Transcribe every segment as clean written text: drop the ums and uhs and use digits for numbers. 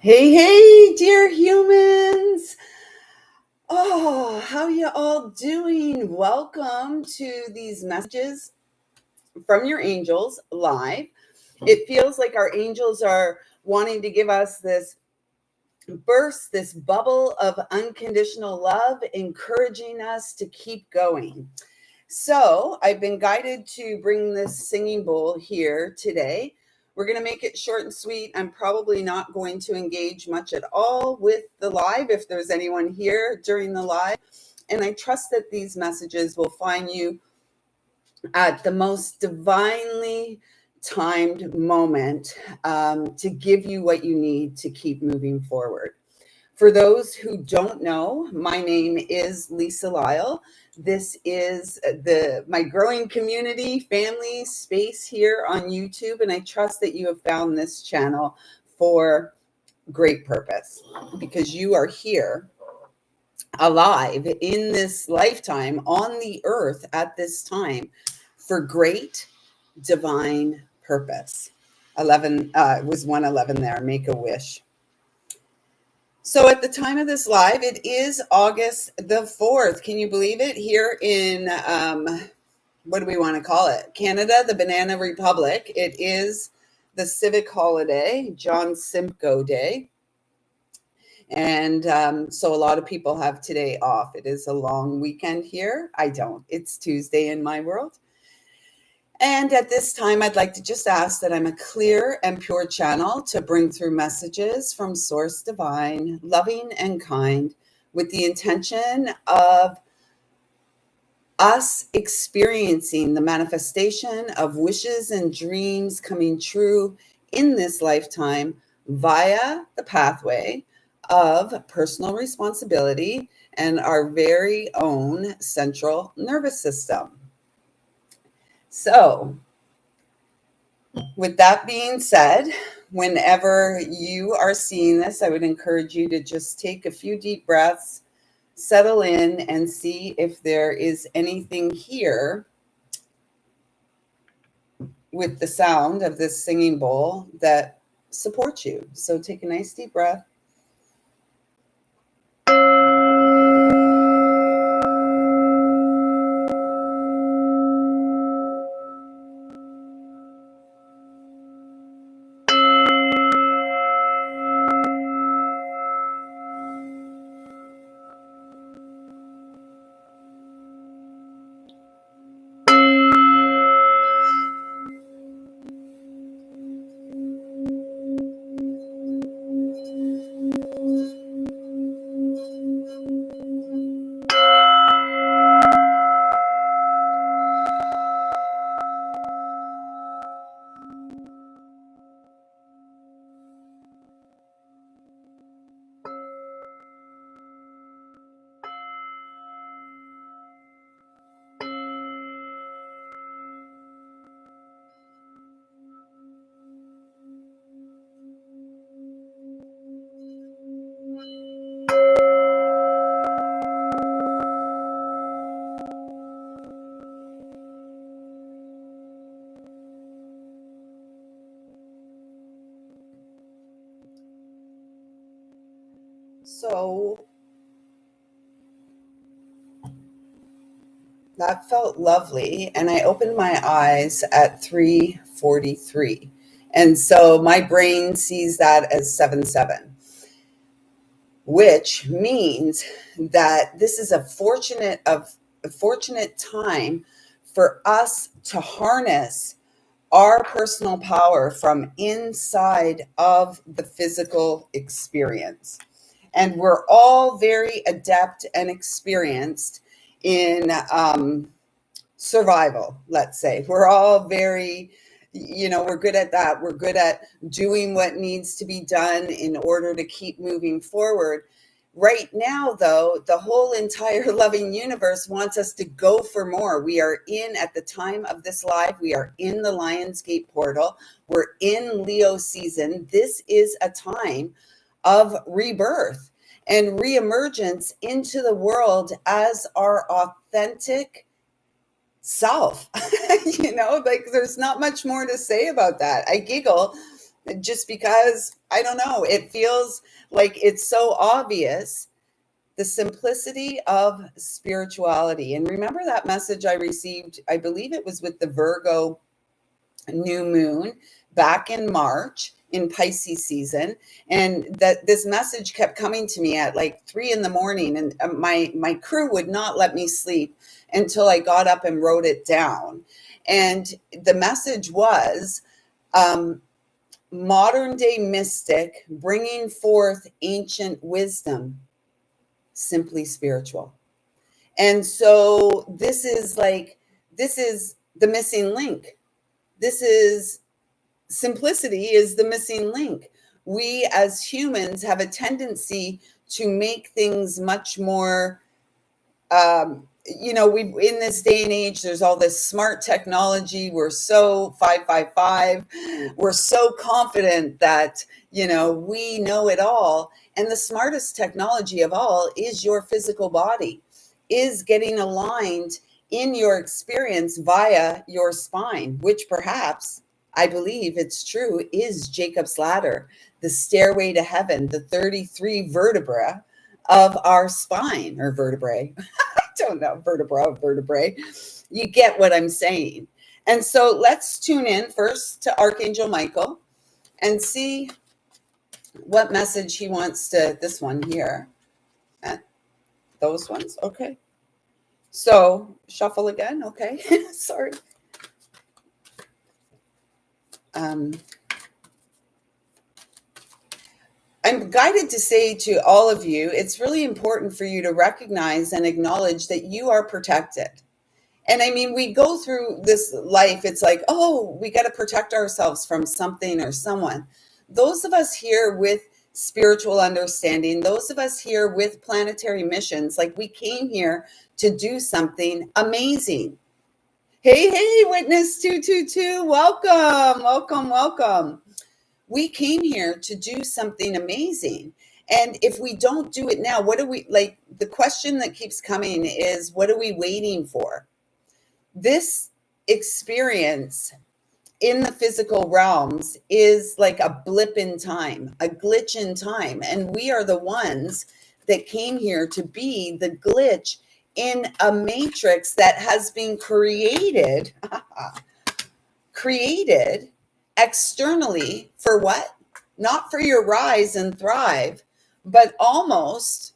Hey, hey, dear humans. Oh, how you all doing? Welcome to these messages from your angels live. It feels like our angels are wanting to give us this burst, this bubble of unconditional love, encouraging us to keep going. So I've been guided to bring this singing bowl here today. We're going to make it short and sweet. I'm probably not going to engage much at all with the live if there's anyone here during the live. And I trust that these messages will find you at the most divinely timed moment to give you what you need to keep moving forward. For those who don't know, my name is lisalyle. This is the my growing community family space here on YouTube, and I trust that you have found this channel for great purpose because you are here alive in this lifetime on the earth at this time for great divine purpose. 11 was 111 there. Make a wish. So at the time of this live, it is August the 4th. Can you believe it? Here in, what do we want to call it? Canada, the Banana Republic. It is the civic holiday, John Simcoe Day. And so a lot of people have today off. It is a long weekend here. I don't. It's Tuesday in my world. And at this time, I'd like to just ask that I'm a clear and pure channel to bring through messages from Source Divine, loving and kind, with the intention of us experiencing the manifestation of wishes and dreams coming true in this lifetime via the pathway of personal responsibility and our very own central nervous system. So, with that being said, whenever you are seeing this, I would encourage you to just take a few deep breaths, settle in, and see if there is anything here with the sound of this singing bowl that supports you. So, take a nice deep breath. So, that felt lovely. And I opened my eyes at 3:43. And so my brain sees that as 7-7, which means that this is a fortunate time for us to harness our personal power from inside of the physical experience. And we're all very adept and experienced in survival, let's say. We're all very, we're good at that. We're good at doing what needs to be done in order to keep moving forward. Right now, though, the whole entire loving universe wants us to go for more. We are at the time of this live, we are in the Lionsgate portal. We're in Leo season. This is a time of rebirth and reemergence into the world as our authentic self. Like there's not much more to say about that. I giggle just because, I don't know, it feels like it's so obvious, the simplicity of spirituality. And remember that message I received, I believe it was with the Virgo new moon back in March in Pisces season, and that this message kept coming to me at like 3 a.m, and my crew would not let me sleep until I got up and wrote it down. And the message was, modern day mystic bringing forth ancient wisdom, simply spiritual. And so this is the missing link. This is simplicity is the missing link. We as humans have a tendency to make things much more, we in this day and age, there's all this smart technology. We're so 555. We're so confident that, we know it all. And the smartest technology of all is your physical body, is getting aligned in your experience via your spine, which perhaps, I believe it's true, is Jacob's ladder, the stairway to heaven, the 33 vertebra of our spine, or vertebrae. I don't know, vertebrae. You get what I'm saying. And so let's tune in first to Archangel Michael and see what message he wants to, this one here. Those ones, okay. So shuffle again, okay. Sorry. I'm guided to say to all of you, it's really important for you to recognize and acknowledge that you are protected. And I mean, we go through this life, it's like, oh, we got to protect ourselves from something or someone. Those of us here with spiritual understanding, those of us here with planetary missions, like we came here to do something amazing. Hey, witness 222, welcome. We came here to do something amazing. And if we don't do it now, what are we, like, the question that keeps coming is, what are we waiting for? This experience in the physical realms is like a blip in time, a glitch in time. And we are the ones that came here to be the glitch in a matrix that has been created externally for what? Not for your rise and thrive, but almost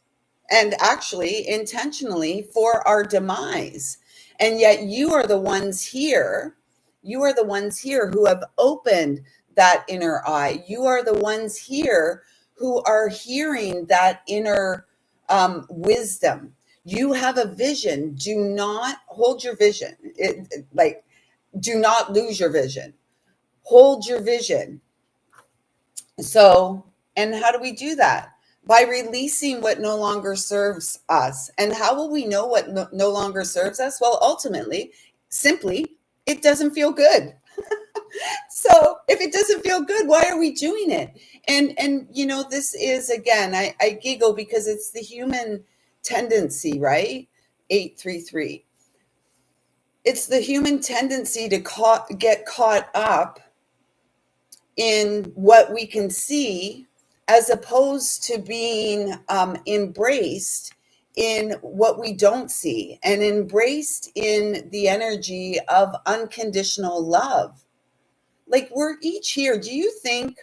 and actually intentionally for our demise. And yet you are the ones here. You are the ones here who have opened that inner eye. You are the ones here who are hearing that inner wisdom. You have a vision. Do not hold your vision. Do not lose your vision. Hold your vision. So, and how do we do that? By releasing what no longer serves us. And how will we know what no longer serves us? Well, ultimately, simply, it doesn't feel good. So if it doesn't feel good, why are we doing it? And this is, again, I giggle because it's the human tendency, right? 833. It's the human tendency to get caught up in what we can see, as opposed to being embraced in what we don't see, and embraced in the energy of unconditional love. Like, we're each here. Do you think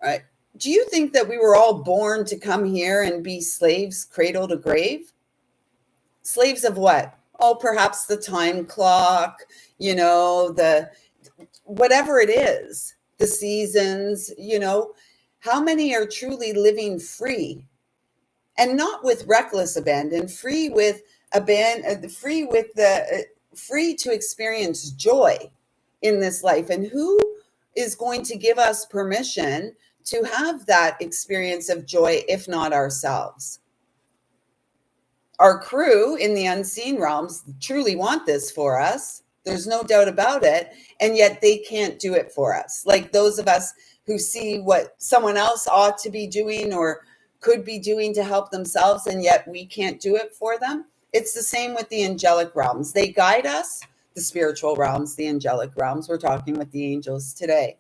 that we were all born to come here and be slaves, cradle to grave? Slaves of what? Oh, perhaps the time clock, the whatever it is, the seasons, how many are truly living free, and not with reckless abandon, free with free to experience joy in this life? And who is going to give us permission to have that experience of joy if not ourselves? Our crew in the unseen realms truly want this for us. There's no doubt about it. And yet they can't do it for us. Like those of us who see what someone else ought to be doing or could be doing to help themselves, and yet we can't do it for them. It's the same with the angelic realms. They guide us, the spiritual realms, the angelic realms. We're talking with the angels today.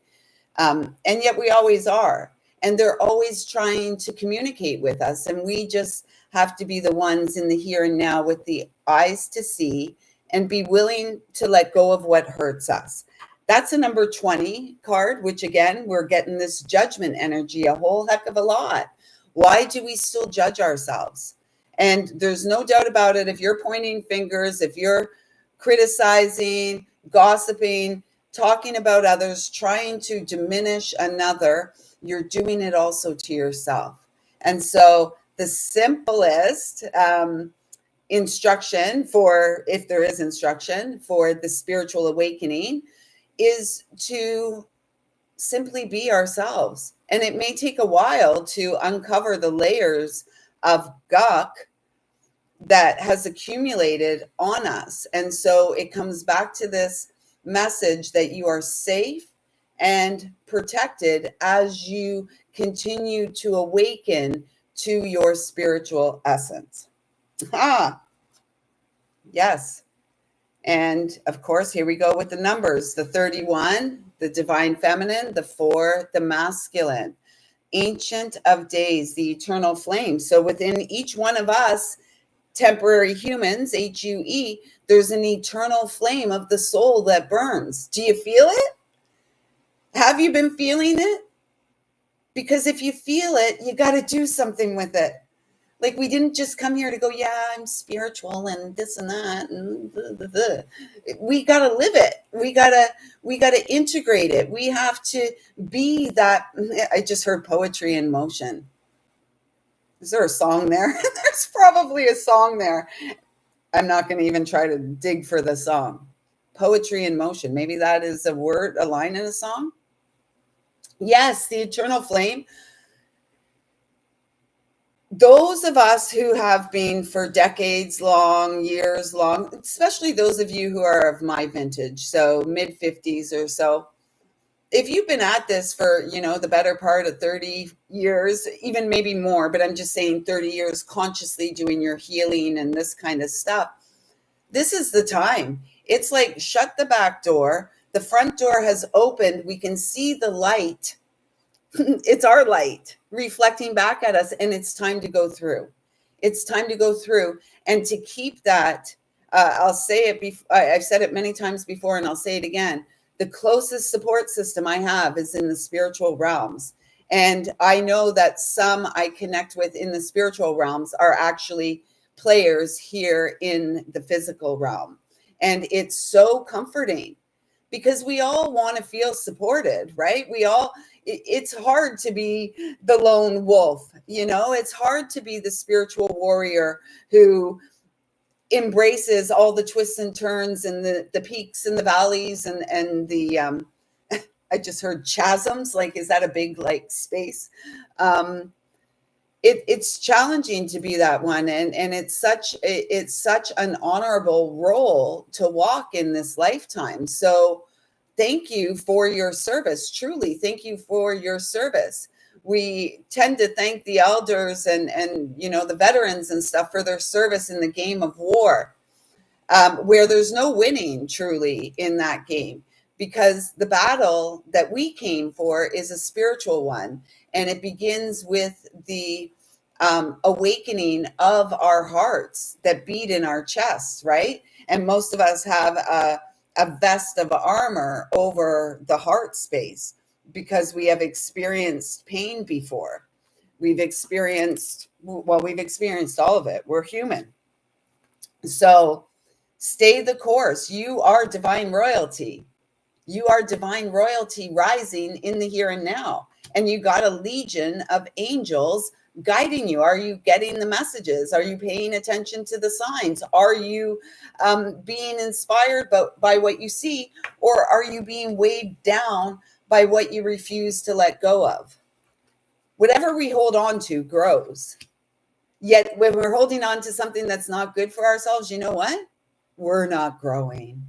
And yet we always are. And they're always trying to communicate with us. And we just have to be the ones in the here and now with the eyes to see and be willing to let go of what hurts us. That's a number 20 card, which again, we're getting this judgment energy a whole heck of a lot. Why do we still judge ourselves? And there's no doubt about it. If you're pointing fingers, if you're criticizing, gossiping, talking about others, trying to diminish another, you're doing it also to yourself. And so the simplest instruction for, if there is instruction for the spiritual awakening, is to simply be ourselves. And it may take a while to uncover the layers of gunk that has accumulated on us. And so it comes back to this message that you are safe and protected as you continue to awaken to your spiritual essence. Ah, yes. And of course, here we go with the numbers, the 31, the divine feminine, the 4, the masculine, ancient of days, the eternal flame. So within each one of us, temporary humans, HUE, there's an eternal flame of the soul that burns. Do you feel it? Have you been feeling it? Because if you feel it, you got to do something with it. Like, we didn't just come here to go, yeah, I'm spiritual and this and that. And blah, blah, blah. We got to live it. We got to integrate it. We have to be that. I just heard poetry in motion. Is there a song there? There's probably a song there. I'm not going to even try to dig for the song. Poetry in motion. Maybe that is a word, a line in a song. Yes, the eternal flame. Those of us who have been for decades long, years long, especially those of you who are of my vintage, so mid 50s or so, if you've been at this for, the better part of 30 years, even maybe more, but I'm just saying 30 years consciously doing your healing and this kind of stuff, this is the time. It's like, shut the back door. The front door has opened. We can see the light. It's our light reflecting back at us, and it's time to go through. It's time to go through and to keep that. I'll say it. I've said it many times before, and I'll say it again. The closest support system I have is in the spiritual realms. And I know that some I connect with in the spiritual realms are actually players here in the physical realm. And it's so comforting because we all want to feel supported, right? It's hard to be the lone wolf, it's hard to be the spiritual warrior who embraces all the twists and turns and the peaks and the valleys and the I just heard chasms. Like, is that a big space? It's challenging to be that one, and it's such an honorable role to walk in this lifetime. So thank you for your service. Truly, thank you for your service. We tend to thank the elders and the veterans and stuff for their service in the game of war, where there's no winning truly in that game, because the battle that we came for is a spiritual one, and it begins with the awakening of our hearts that beat in our chests, right? And most of us have a vest of armor over the heart space because we have experienced pain before. We've experienced all of it. We're human. So stay the course. You are divine royalty. You are divine royalty rising in the here and now. And you got a legion of angels guiding you. Are you getting the messages? Are you paying attention to the signs? Are you being inspired by what you see? Or are you being weighed down by what you refuse to let go of? Whatever we hold on to grows. Yet when we're holding on to something that's not good for ourselves, you know what? We're not growing.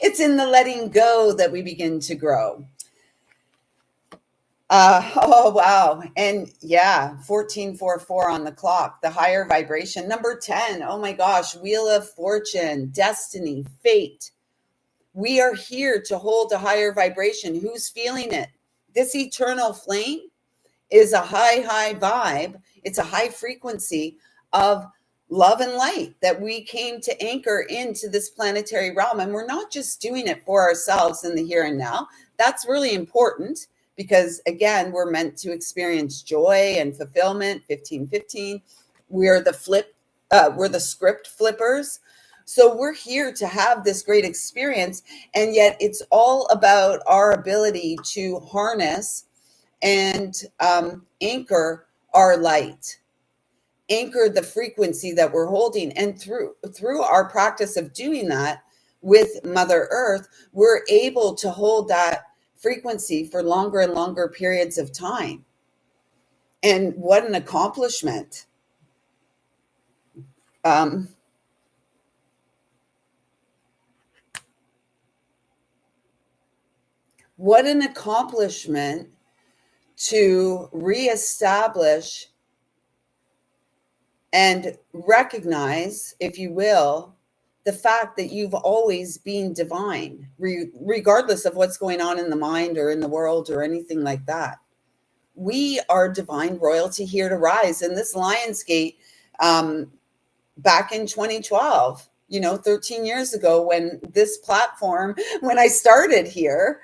It's in the letting go that we begin to grow. Oh, wow. And yeah, 1444 on the clock, the higher vibration. Number 10, oh my gosh, Wheel of Fortune, destiny, fate. We are here to hold a higher vibration. Who's feeling it? This eternal flame is a high vibe. It's a high frequency of love and light that we came to anchor into this planetary realm. And we're not just doing it for ourselves in the here and now. That's really important because, again, we're meant to experience joy and fulfillment. 1515. We're the script flippers. So we're here to have this great experience. And yet it's all about our ability to harness and anchor our light, anchor the frequency that we're holding. And through our practice of doing that with Mother Earth, we're able to hold that frequency for longer and longer periods of time. And what an accomplishment. What an accomplishment to reestablish and recognize, if you will, the fact that you've always been divine, regardless of what's going on in the mind or in the world or anything like that. We are divine royalty here to rise. And this Lionsgate, back in 2012, 13 years ago, when this platform, when I started here,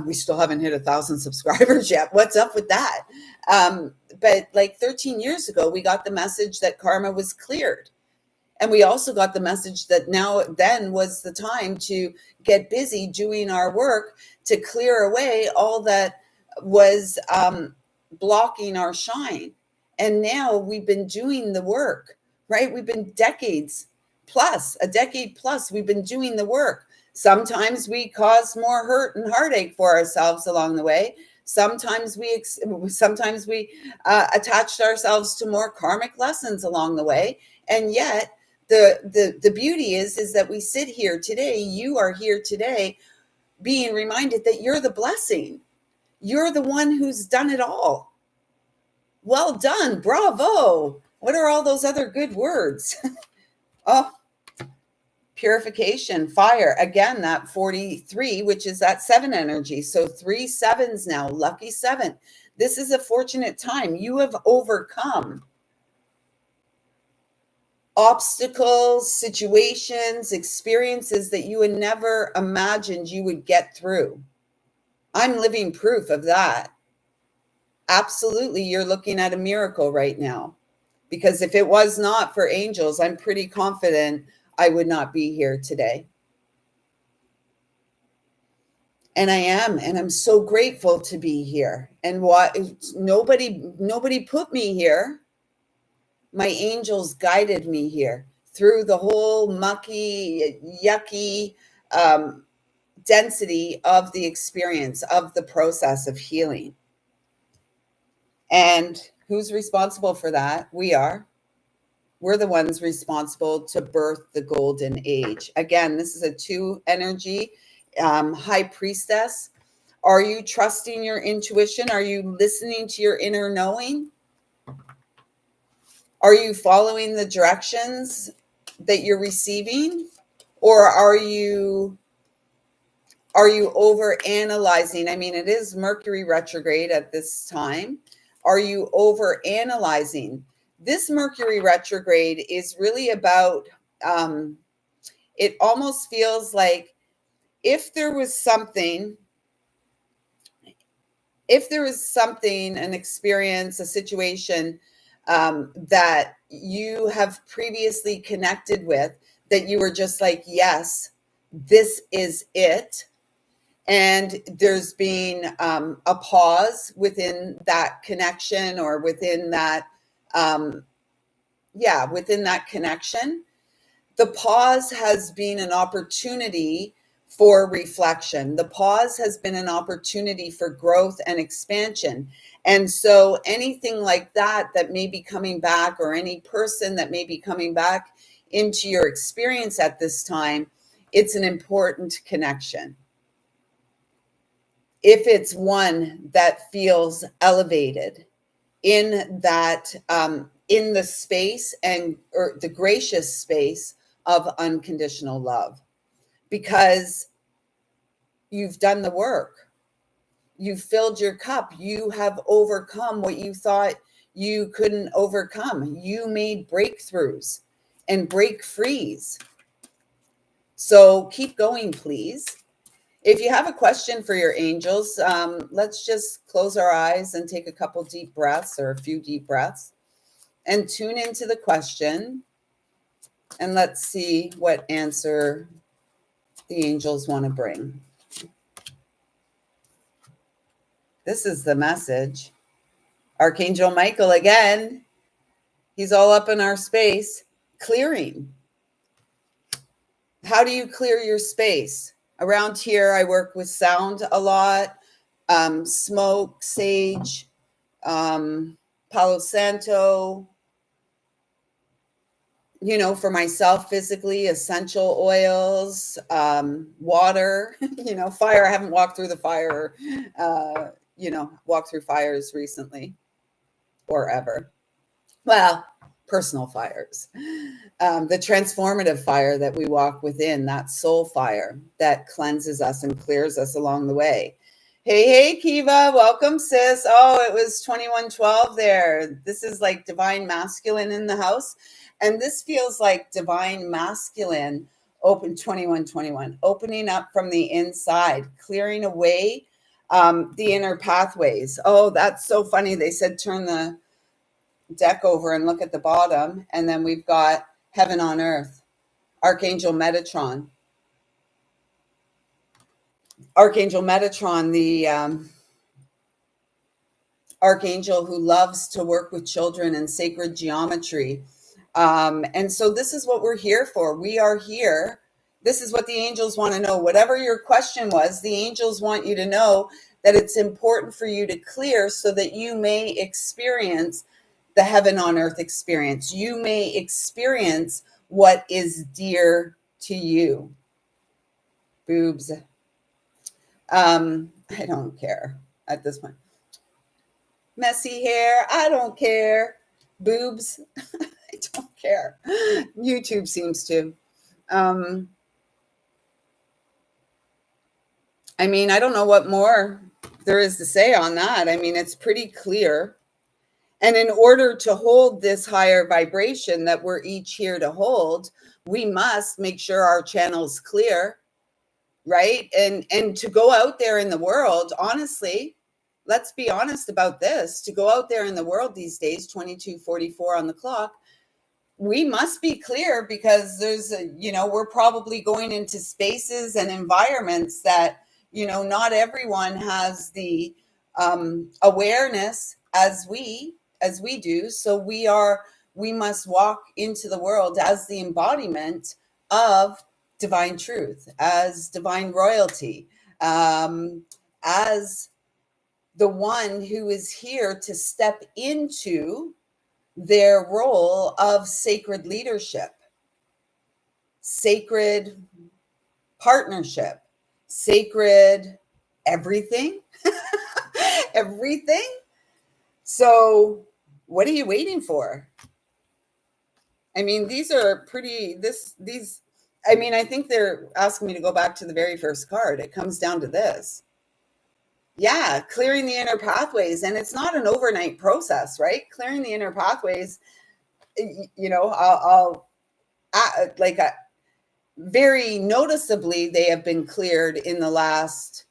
we still haven't hit 1,000 subscribers yet. What's up with that? But like 13 years ago, we got the message that karma was cleared. And we also got the message that then was the time to get busy doing our work to clear away all that was blocking our shine. And now we've been doing the work, right? We've been a decade plus, we've been doing the work. Sometimes we cause more hurt and heartache for ourselves along the way. Sometimes we attached ourselves to more karmic lessons along the way. And yet the beauty is that we sit here today, you are here today, being reminded that you're the blessing. You're the one who's done it all. Well done. Bravo. What are all those other good words? Oh, purification, fire. Again, that 43, which is that 7 energy. So 3 7s now, lucky 7. This is a fortunate time. You have overcome obstacles, situations, experiences that you had never imagined you would get through. I'm living proof of that. Absolutely, you're looking at a miracle right now. Because if it was not for angels, I'm pretty confident I would not be here today. And I am, and I'm so grateful to be here. And nobody put me here. My angels guided me here through the whole mucky, yucky density of the experience of the process of healing. And who's responsible for that? We are. We're the ones responsible to birth the golden age. Again, this is a 2 energy, high priestess. Are you trusting your intuition? Are you listening to your inner knowing? Are you following the directions that you're receiving? Or are you over analyzing? I mean, it is Mercury retrograde at this time. Are you over analyzing? This Mercury retrograde is really about, it almost feels like if there was something, an experience, a situation that you have previously connected with, that you were just like, yes, this is it. And there's been a pause within that connection or within that, within that connection. The pause has been an opportunity for reflection. The pause has been an opportunity for growth and expansion. And so anything like that may be coming back, or any person that may be coming back into your experience at this time, it's an important connection. If it's one that feels elevated in that, in the space or the gracious space of unconditional love. Because You've done the work. You've filled your cup. You have overcome what you thought you couldn't overcome. You made breakthroughs and break frees. So keep going, please. If you have a question for your angels, let's just close our eyes and take a couple deep breaths or a few deep breaths and tune into the question. And let's see what answer the angels want to bring. This is the message. Archangel Michael again. He's all up in our space. Clearing. How do you clear your space? Around here, I work with sound a lot. Smoke, sage, Palo Santo. For myself physically, essential oils, water, fire. I haven't walked through the fire, walked through fires recently or ever. Well, personal fires. The transformative fire that we walk within, that soul fire that cleanses us and clears us along the way. Hey, Kiva, welcome, sis. Oh, it was 2112 there. This is like divine masculine in the house. And this feels like divine masculine, open 2121, opening up from the inside, clearing away the inner pathways. Oh, that's so funny. They said turn the deck over and look at the bottom. And then we've got heaven on earth, Archangel Metatron. Archangel Metatron, the archangel who loves to work with children in sacred geometry. And so this is what we're here for. We are here. This is what the angels want to know. Whatever your question was, the angels want you to know that it's important for you to clear so that you may experience the heaven on earth experience. You may experience what is dear to you. Boobs. I don't care at this point. Messy hair, I don't care. Boobs, I don't care. YouTube seems to. I mean, I don't know what more there is to say on that. I mean, it's pretty clear. And in order to hold this higher vibration that we're each here to hold, we must make sure our channel's clear, right? And to go out there in the world, honestly, let's be honest about this. To go out there in the world these days, 22:44 on the clock, we must be clear because there's we're probably going into spaces and environments that, not everyone has the awareness as we do. So we must walk into the world as the embodiment of divine truth, as divine royalty, as the one who is here to step into their role of sacred leadership, sacred partnership, sacred everything, everything. So what are you waiting for? I mean, these are pretty, I think they're asking me to go back to the very first card. It comes down to this. Yeah, clearing the inner pathways. And it's not an overnight process, right? Clearing the inner pathways, very noticeably, they have been cleared in the last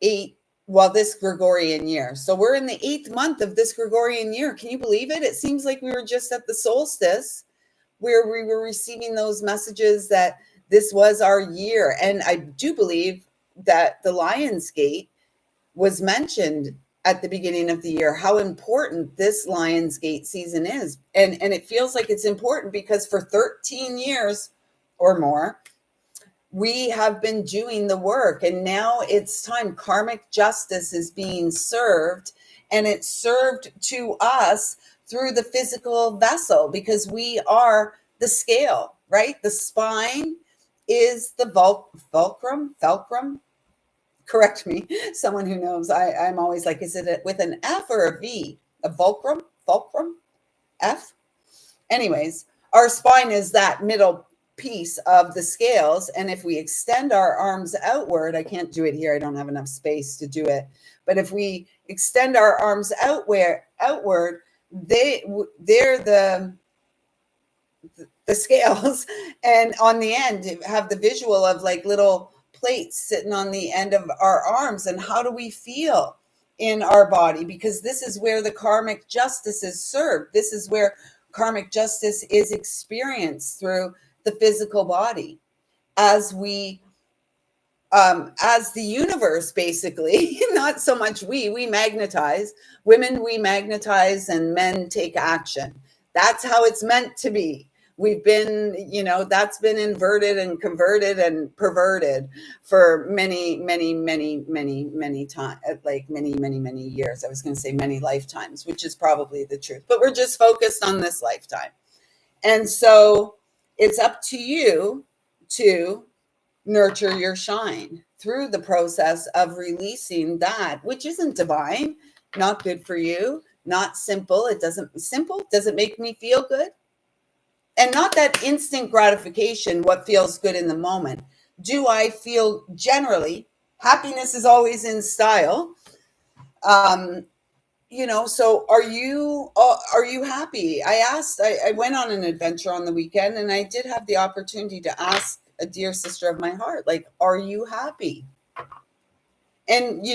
this Gregorian year. So we're in the 8th month of this Gregorian year. Can you believe it? It seems like we were just at the solstice where we were receiving those messages that this was our year. And I do believe that the Lion's Gate was mentioned at the beginning of the year, how important this Lion's Gate season is. And it feels like it's important because for 13 years or more, we have been doing the work, and now it's time. Karmic justice is being served, and it's served to us through the physical vessel because we are the scale, right? The spine is the fulcrum. Correct me, someone who knows. I'm always like, is it with an F or a V? A fulcrum, F? Anyways, our spine is that middle piece of the scales. And if we extend our arms outward, I can't do it here, I don't have enough space to do it, but if we extend our arms outward, they're the scales, and on the end have the visual of like little plates sitting on the end of our arms. And how do we feel in our body? Because this is where the karmic justice is served. This is where karmic justice is experienced through the physical body, as we as the universe, basically. Not so much we magnetize. Women, we magnetize, and men take action. That's how it's meant to be. We've been, that's been inverted and converted and perverted for many, many, many, many, many times, like many, many, many years. I was going to say many lifetimes, which is probably the truth, but we're just focused on this lifetime. And so it's up to you to nurture your shine through the process of releasing that which isn't divine, not good for you, not simple. Doesn't make me feel good. And not that instant gratification, what feels good in the moment. Do I feel generally, happiness is always in style. So are you happy? I went on an adventure on the weekend, and I did have the opportunity to ask a dear sister of my heart, like, are you happy? And,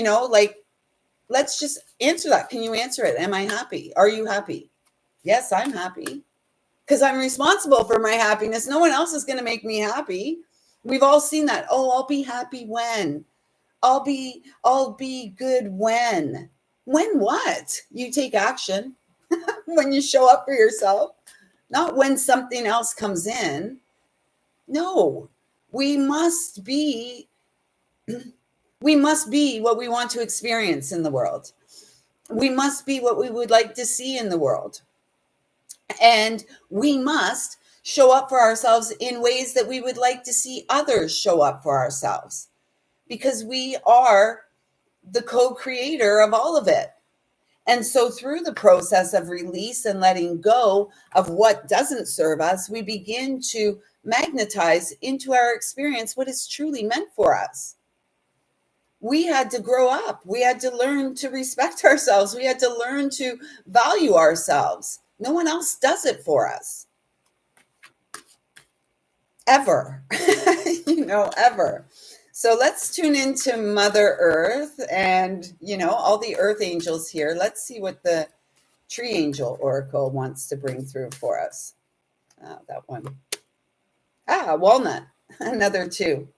let's just answer that. Can you answer it? Am I happy? Are you happy? Yes, I'm happy, because I'm responsible for my happiness. No one else is going to make me happy. We've all seen that. Oh, I'll be happy when. I'll be good when. When what? You take action. When you show up for yourself, not when something else comes in. No, we must be what we want to experience in the world. We must be what we would like to see in the world. And we must show up for ourselves in ways that we would like to see others show up for ourselves, because we are the co-creator of all of it. And so through the process of release and letting go of what doesn't serve us, we begin to magnetize into our experience what is truly meant for us. We had to grow up. We had to learn to respect ourselves. We had to learn to value ourselves. No one else does it for us. Ever. Ever. So let's tune into Mother Earth and, all the earth angels here. Let's see what the tree angel oracle wants to bring through for us. That one. Walnut. Another two.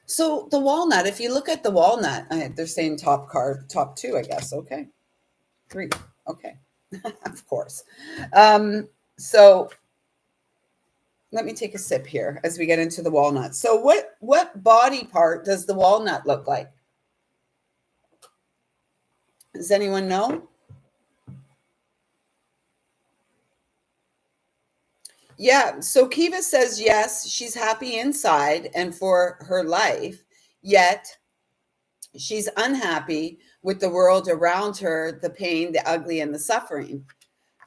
So the walnut, if you look at the walnut, they're saying top card, top two, I guess. Okay. Three. Okay. Of course. So let me take a sip here as we get into the walnut. So what body part does the walnut look like? Does anyone know? Yeah. So Kiva says, yes, she's happy inside and for her life, yet she's unhappy with the world around her, the pain, the ugly, and the suffering.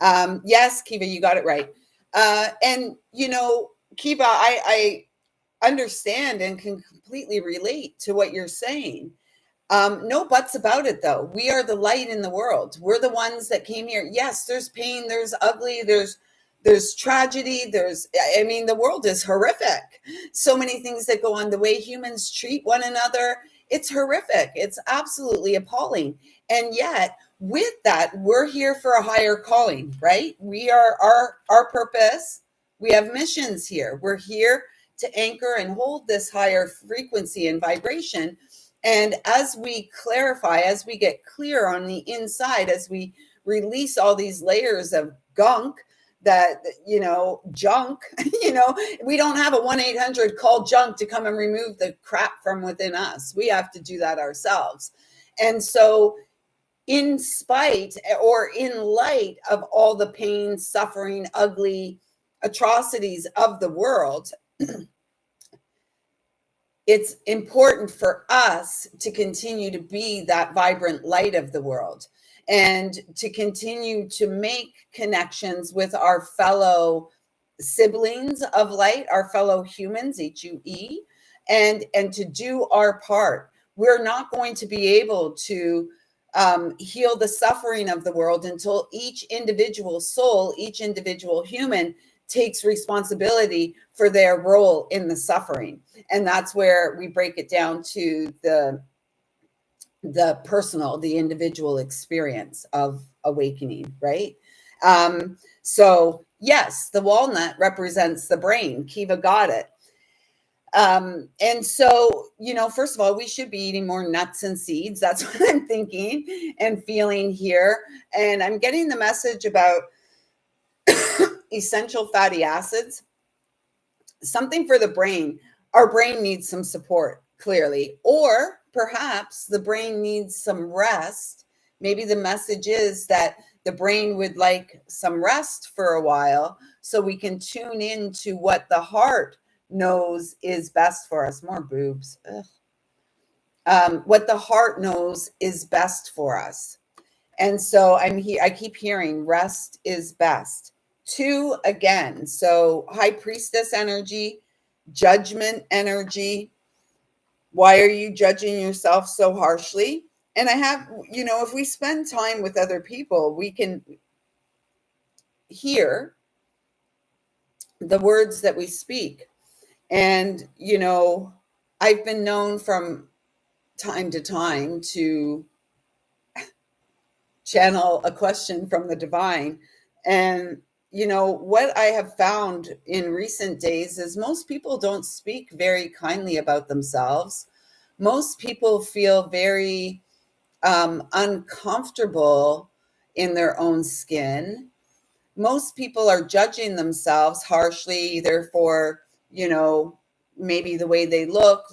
Yes, Kiva, you got it right. And, Kiva, I understand and can completely relate to what you're saying. No buts about it, though. We are the light in the world. We're the ones that came here. Yes, there's pain, there's ugly, there's tragedy, the world is horrific. So many things that go on, the way humans treat one another, it's horrific. It's absolutely appalling. And yet, with that, we're here for a higher calling, right? We are our purpose. We have missions here. We're here to anchor and hold this higher frequency and vibration. And as we clarify, as we get clear on the inside, as we release all these layers of gunk, junk, we don't have a 1-800 call junk to come and remove the crap from within us. We have to do that ourselves. And so in spite or in light of all the pain, suffering, ugly atrocities of the world, it's important for us to continue to be that vibrant light of the world. and to continue to make connections with our fellow siblings of light, our fellow humans, HUE, and to do our part. We're not going to be able to heal the suffering of the world until each individual soul, each individual human takes responsibility for their role in the suffering. And that's where we break it down to the personal, the individual experience of awakening, right? So yes, the walnut represents the brain. Kiva got it. And so, first of all, we should be eating more nuts and seeds. That's what I'm thinking and feeling here. And I'm getting the message about essential fatty acids, something for the brain. Our brain needs some support, clearly, or perhaps the brain needs some rest. Maybe the message is that the brain would like some rest for a while so we can tune into what the heart knows is best for us. More boobs. What the heart knows is best for us. And so I keep hearing rest is best. 2 again. So high priestess energy, judgment energy. Why are you judging yourself so harshly? And I have, if we spend time with other people, we can hear the words that we speak. And, I've been known from time to time to channel a question from the divine. And, what I have found in recent days is most people don't speak very kindly about themselves. Most people feel very uncomfortable in their own skin. Most people are judging themselves harshly, either for, maybe the way they look,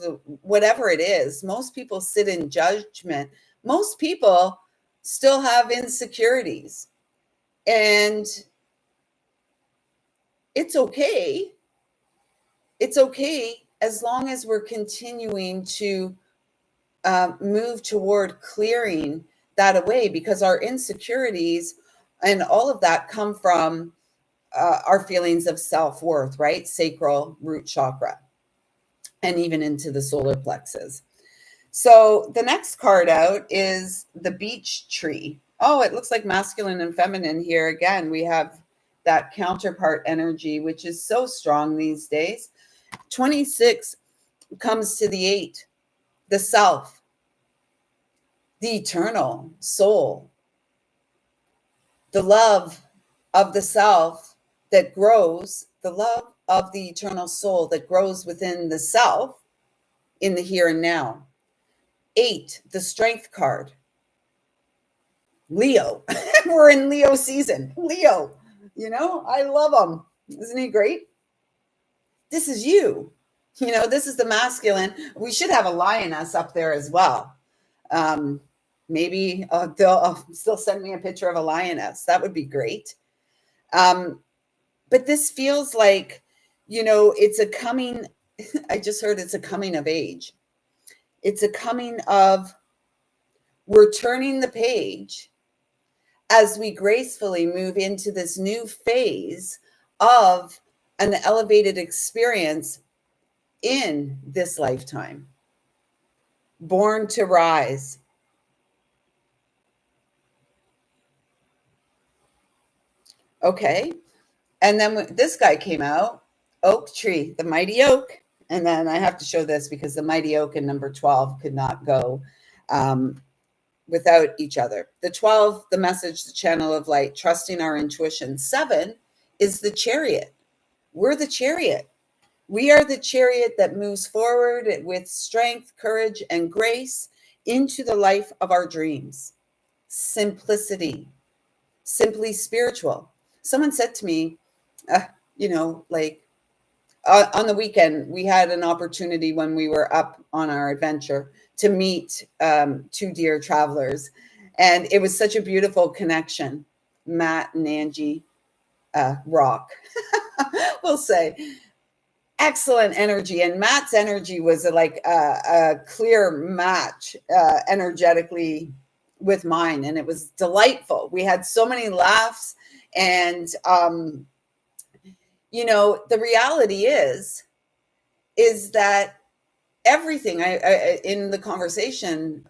whatever it is. Most people sit in judgment. Most people still have insecurities. And it's okay. It's okay as long as we're continuing to move toward clearing that away, because our insecurities and all of that come from our feelings of self-worth, right? Sacral root chakra, and even into the solar plexus. So the next card out is the beech tree. Oh, it looks like masculine and feminine here again. We have that counterpart energy, which is so strong these days. 26 comes to the 8, the self, the eternal soul, the love of the self that grows, the love of the eternal soul that grows within the self in the here and now. 8, the strength card. Leo. We're in Leo season. Leo, I love him. Isn't he great? This is you. This is the masculine. We should have a lioness up there as well. Maybe they'll still send me a picture of a lioness. That would be great. But this feels like, it's a coming, I just heard it's a coming of age. It's a coming of, we're turning the page as we gracefully move into this new phase of an elevated experience in this lifetime. Born to rise. Okay. And then this guy came out, oak tree, the mighty oak. And then I have to show this because the mighty oak and number 12 could not go without each other. The 12, the message, the channel of light, trusting our intuition. 7 is the chariot. We're the chariot. We are the chariot that moves forward with strength, courage, and grace into the life of our dreams. Simplicity, simply spiritual. Someone said to me, on the weekend, we had an opportunity when we were up on our adventure to meet 2 dear travelers. And it was such a beautiful connection. Matt and Angie rock, we'll say. Excellent energy. And Matt's energy was like a clear match energetically with mine, and it was delightful. We had so many laughs, and the reality is that everything I in the conversation,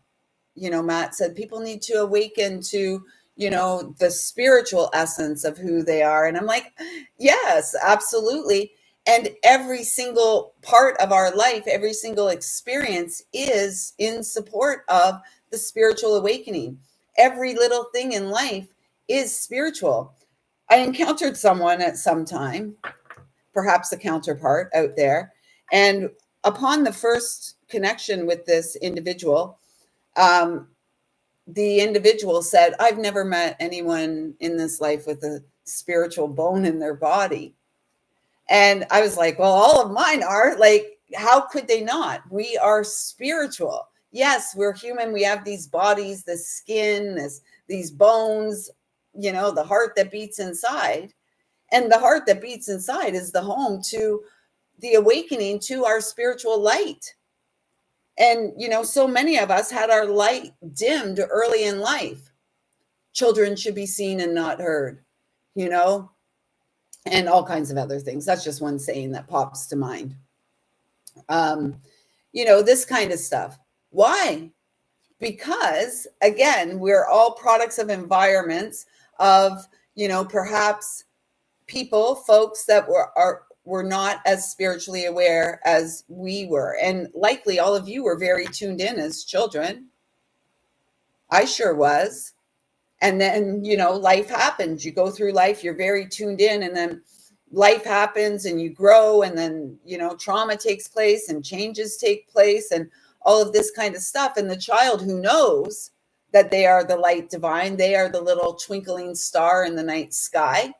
Matt said people need to awaken to, the spiritual essence of who they are. And I'm like, yes, absolutely. And every single part of our life, every single experience is in support of the spiritual awakening. Every little thing in life is spiritual. I encountered someone at some time, perhaps a counterpart out there. And upon the first connection with this individual, um, the individual said, I've never met anyone in this life with a spiritual bone in their body. And I was like, well, all of mine are. Like, how could they not? We are spiritual. Yes, we're human. We have these bodies, this skin, these bones, the heart that beats inside. And the heart that beats inside is the home to the awakening to our spiritual light. And, so many of us had our light dimmed early in life. Children should be seen and not heard, and all kinds of other things. That's just one saying that pops to mind. This kind of stuff. Why? Because, again, we're all products of environments of, perhaps folks that were not as spiritually aware as we were. And likely all of you were very tuned in as children. I sure was. And then, life happens. You go through life, you're very tuned in, and then life happens and you grow, and then, trauma takes place and changes take place and all of this kind of stuff. And the child who knows that they are the light divine, they are the little twinkling star in the night sky,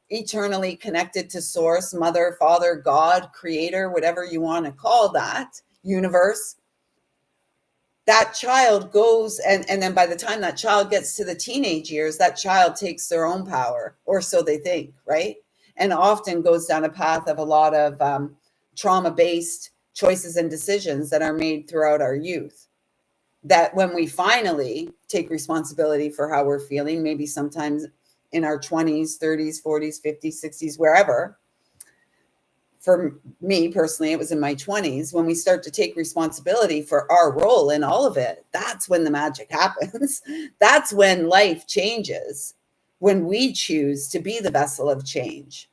eternally connected to source, mother, father, God, creator, whatever you want to call that, universe. That child goes, and then by the time that child gets to the teenage years, that child takes their own power, or so they think, right? And often goes down a path of a lot of trauma-based choices and decisions that are made throughout our youth. That when we finally take responsibility for how we're feeling, maybe sometimes in our 20s, 30s, 40s, 50s, 60s, wherever. For me personally, it was in my 20s when we start to take responsibility for our role in all of it. That's when the magic happens. That's when life changes, when we choose to be the vessel of change.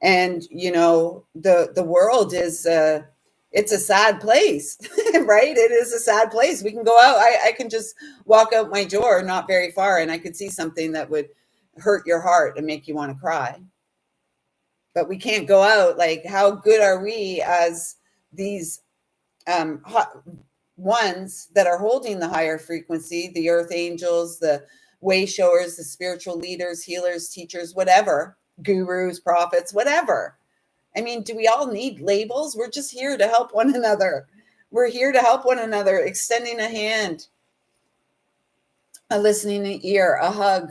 And, the world is, it's a sad place, right? It is a sad place. We can go out. I can just walk out my door, not very far, and I could see something that would hurt your heart and make you want to cry. But we can't go out. Like, how good are we as these ones that are holding the higher frequency, the earth angels, the way showers, the spiritual leaders, healers, teachers, whatever, gurus, prophets, whatever. I mean, do we all need labels? We're just here to help one another. We're here to help one another, extending a hand, a listening ear, a hug.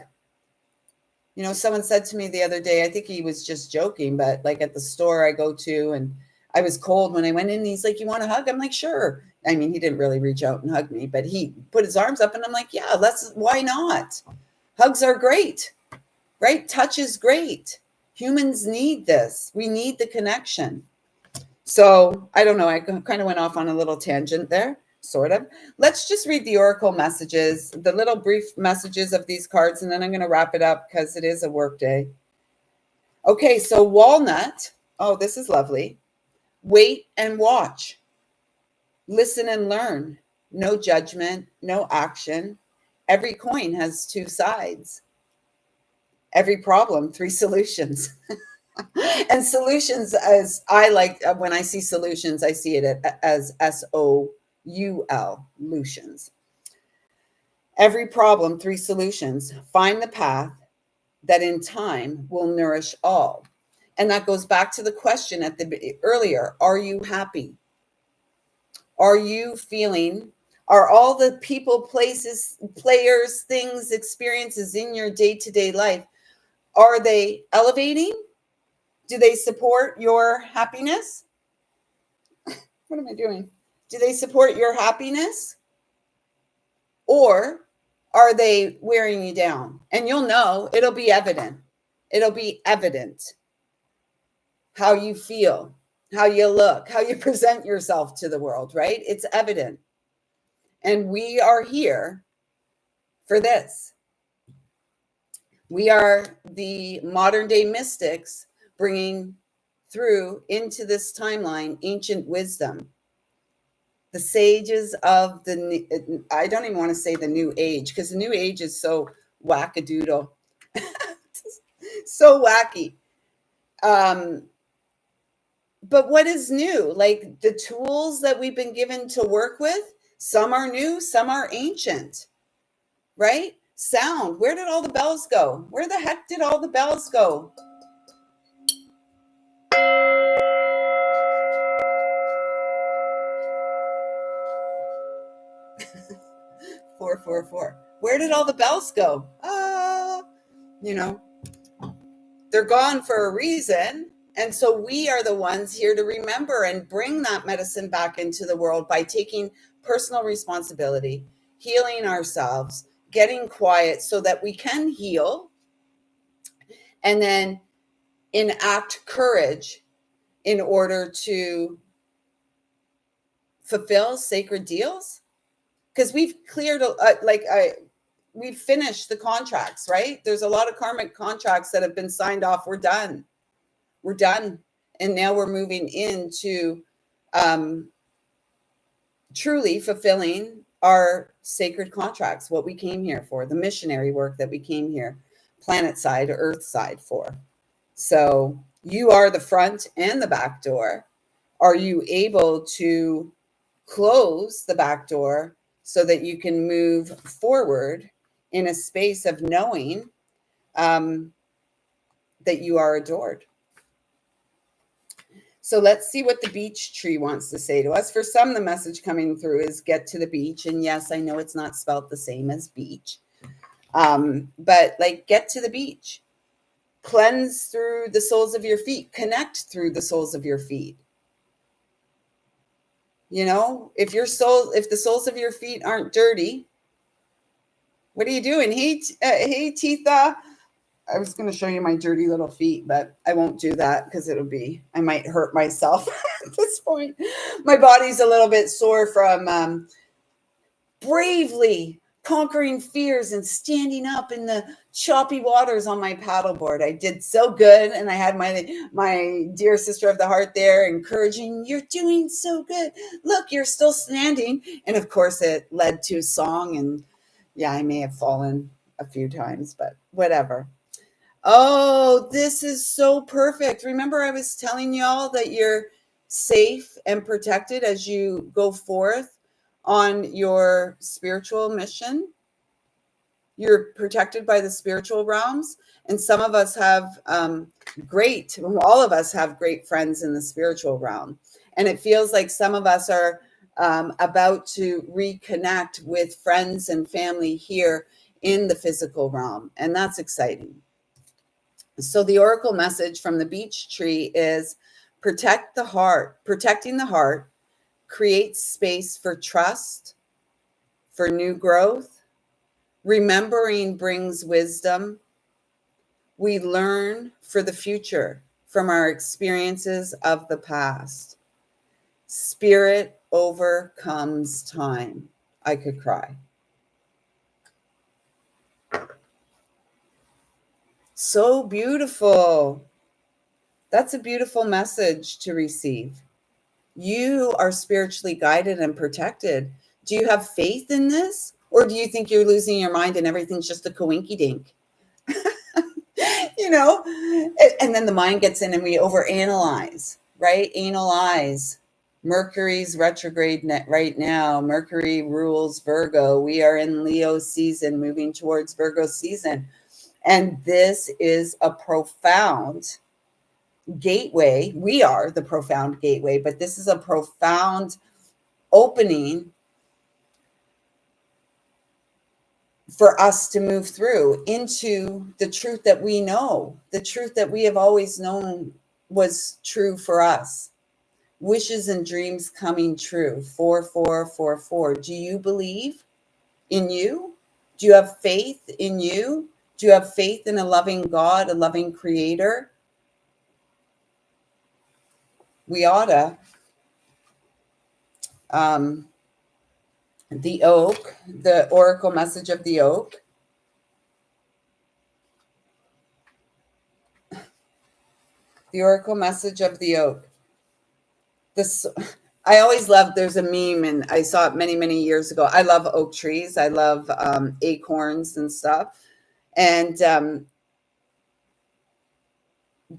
Someone said to me the other day, I think he was just joking, but like at the store I go to, and I was cold when I went in, and he's like, you want a hug? I'm like, sure. I mean, he didn't really reach out and hug me, but he put his arms up, and I'm like, yeah, why not? Hugs are great, right? Touch is great. Humans need this. We need the connection. So I don't know. I kind of went off on a little tangent there. Sort of. Let's just read the oracle messages, the little brief messages of these cards, and then I'm going to wrap it up because it is a work day. Okay, so walnut. Oh, this is lovely. Wait and watch. Listen and learn. No judgment, no action. Every coin has two sides. Every problem, three solutions. And solutions, as I like, when I see solutions, I see it as SOUL, lutions. Every problem, three solutions. Find the path that in time will nourish all. And that goes back to the question earlier. Are you happy? Are you feeling, are all the people, places, players, things, experiences in your day-to-day life, are they elevating? Do they support your happiness? What am I doing? Do they support your happiness? Or are they wearing you down? And you'll know, it'll be evident. It'll be evident how you feel, how you look, how you present yourself to the world, right? It's evident. And we are here for this. We are the modern day mystics bringing through into this timeline ancient wisdom. The sages of I don't even want to say the new age, because the new age is so wackadoodle, so wacky. But what is new? Like the tools that we've been given to work with, some are new, some are ancient, right? Sound, where did all the bells go? Where the heck did all the bells go? Four, four, four. Where did all the bells go? You know, they're gone for a reason. And so we are the ones here to remember and bring that medicine back into the world by taking personal responsibility, healing ourselves, getting quiet so that we can heal, and then enact courage in order to fulfill sacred deals. Because we've cleared, we've finished the contracts, right? There's a lot of karmic contracts that have been signed off. We're done. We're done. And now we're moving into truly fulfilling our sacred contracts, what we came here for, the missionary work that we came here, planet side, earth side for. So you are the front and the back door. Are you able to close the back door so that you can move forward in a space of knowing that you are adored? So let's see what the beech tree wants to say to us. For some, the message coming through is get to the beach. And yes, I know it's not spelled the same as beach, but like get to the beach. Cleanse through the soles of your feet. Connect through the soles of your feet. You know, if the soles of your feet aren't dirty, what are you doing? Hey, Titha. I was going to show you my dirty little feet, but I won't do that because I might hurt myself at this point. My body's a little bit sore from bravely conquering fears and standing up in the choppy waters on my paddleboard. I did so good, and I had my dear sister of the heart there encouraging, "You're doing so good. Look, you're still standing." And of course, it led to a song, and yeah, I may have fallen a few times, but whatever. Oh, this is so perfect. Remember, I was telling y'all that you're safe and protected as you go forth on your spiritual mission. You're protected by the spiritual realms. And some of us have all of us have great friends in the spiritual realm. And it feels like some of us are about to reconnect with friends and family here in the physical realm. And that's exciting. So the oracle message from the beech tree is protect the heart. Protecting the heart creates space for trust, for new growth. Remembering brings wisdom. We learn for the future from our experiences of the past. Spirit overcomes time. I could cry. So beautiful. That's a beautiful message to receive. You are spiritually guided and protected. Do you have faith in this? Or do you think you're losing your mind and everything's just a coinky dink? You know, and then the mind gets in and we overanalyze, right? Analyze. Mercury's retrograde right now. Mercury rules Virgo. We are in Leo season, moving towards Virgo season. And this is a profound gateway. We are the profound gateway, but this is a profound opening for us to move through into the truth that we know, the truth that we have always known was true for us. Wishes and dreams coming true. 4444. Do you believe in you? Do you have faith in you? Do you have faith in a loving God, a loving creator? We oughta. The oak, the oracle message of the oak. The oracle message of the oak. This, I always loved, there's a meme, and I saw it many, many years ago. I love oak trees. I love acorns and stuff. And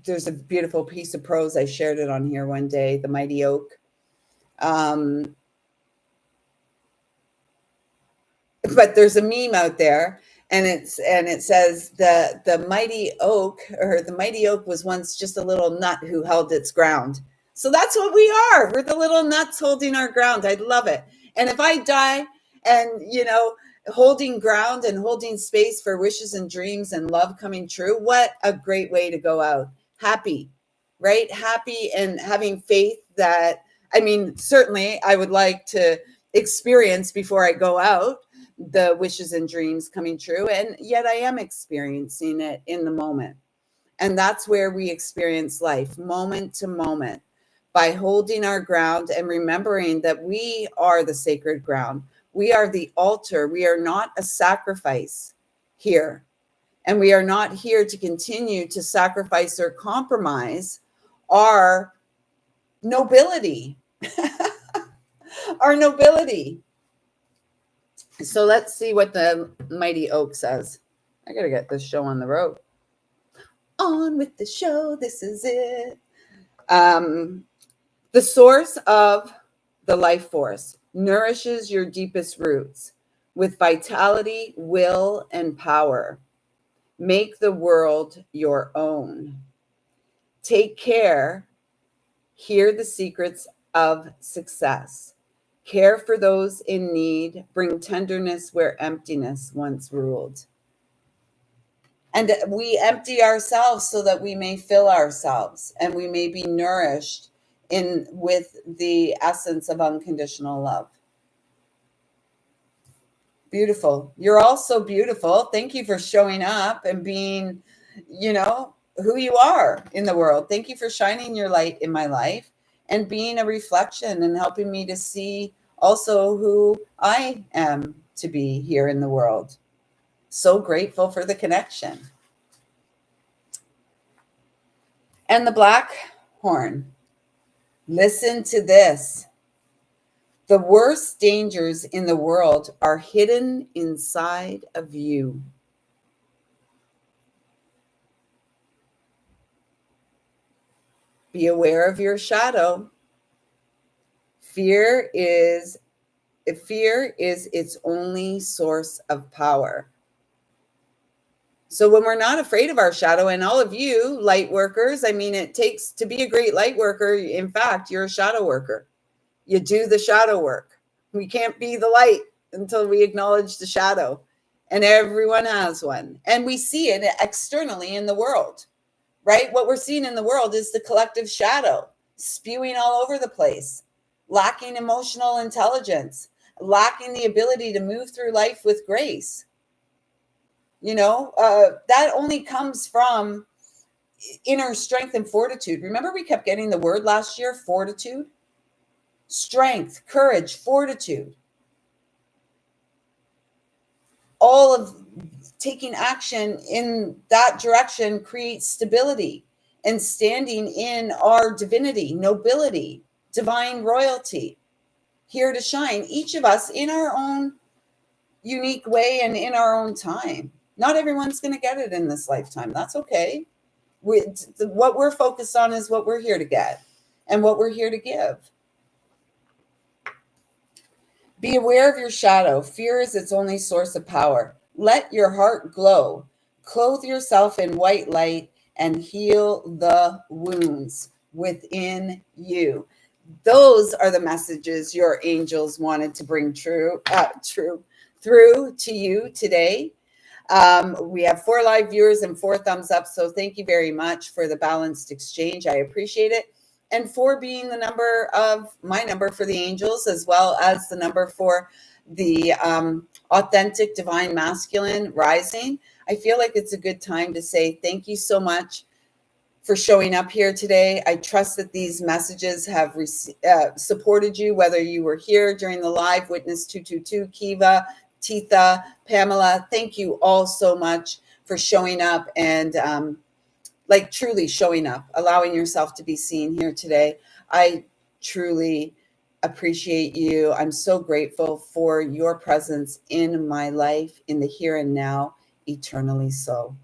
there's a beautiful piece of prose. I shared it on here one day, The Mighty Oak. But there's a meme out there, and it says the mighty oak, or the mighty oak was once just a little nut who held its ground. So that's what we are. We're the little nuts holding our ground. I love it. And if I die and, holding ground and holding space for wishes and dreams and love coming true, what a great way to go out. Happy, right? Happy and having faith that, certainly I would like to experience before I go out the wishes and dreams coming true. And yet I am experiencing it in the moment. And that's where we experience life, moment to moment, by holding our ground and remembering that we are the sacred ground. We are the altar. We are not a sacrifice here. And we are not here to continue to sacrifice or compromise our nobility. Our nobility. So let's see what the mighty oak says. I got to get this show on the road. On with the show. This is it. The source of the life force nourishes your deepest roots with vitality, will, and power. Make the world your own. Take care. Hear the secrets of success. Care for those in need. Bring tenderness where emptiness once ruled. And we empty ourselves so that we may fill ourselves and we may be nourished with the essence of unconditional love. Beautiful. You're all so beautiful. Thank you for showing up and being, who you are in the world. Thank you for shining your light in my life and being a reflection and helping me to see also who I am to be here in the world. So grateful for the connection. And the black horn. Listen to this. The worst dangers in the world are hidden inside of you. Be aware of your shadow. Fear is its only source of power. So when we're not afraid of our shadow, and all of you light workers, it takes to be a great light worker. In fact, you're a shadow worker. You do the shadow work. We can't be the light until we acknowledge the shadow. And everyone has one. And we see it externally in the world, right? What we're seeing in the world is the collective shadow spewing all over the place, lacking emotional intelligence, lacking the ability to move through life with grace. That only comes from inner strength and fortitude. Remember, we kept getting the word last year, fortitude, strength, courage, fortitude. All of taking action in that direction creates stability and standing in our divinity, nobility, divine royalty, here to shine, each of us in our own unique way and in our own time. Not everyone's going to get it in this lifetime. That's okay. What we're focused on is what we're here to get and what we're here to give. Be aware of your shadow. Fear is its only source of power. Let your heart glow. Clothe yourself in white light and heal the wounds within you. Those are the messages your angels wanted to bring through to you today. We have 4 live viewers and 4 thumbs up. So thank you very much for the balanced exchange. I appreciate it. And for being my number for the angels, as well as the number for the authentic divine masculine rising, I feel like it's a good time to say thank you so much for showing up here today. I trust that these messages have supported you, whether you were here during the live, Witness 222, Kiva, Titha, Pamela. Thank you all so much for showing up and like truly showing up, allowing yourself to be seen here today. I truly appreciate you. I'm so grateful for your presence in my life, in the here and now, eternally so.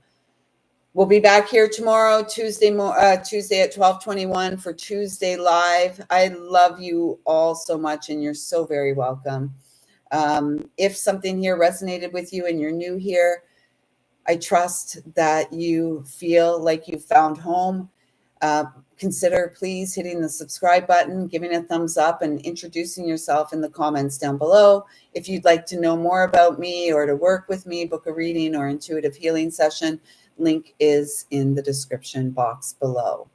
We'll be back here tomorrow, Tuesday at 12:21 for Tuesday Live. I love you all so much, and you're so very welcome. If something here resonated with you and you're new here, I trust that you feel like you found home. Consider please hitting the subscribe button, giving a thumbs up, and introducing yourself in the comments down below. If you'd like to know more about me or to work with me, book a reading or intuitive healing session, link is in the description box below.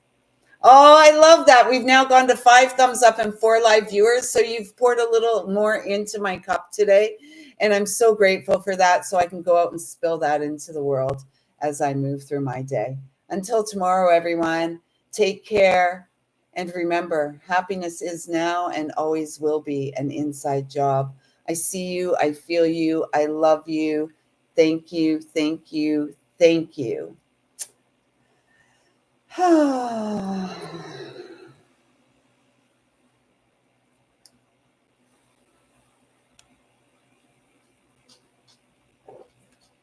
Oh, I love that. We've now gone to 5 thumbs up and 4 live viewers. So you've poured a little more into my cup today. And I'm so grateful for that. So I can go out and spill that into the world as I move through my day. Until tomorrow, everyone, take care. And remember, happiness is now and always will be an inside job. I see you. I feel you. I love you. Thank you. Thank you. Thank you.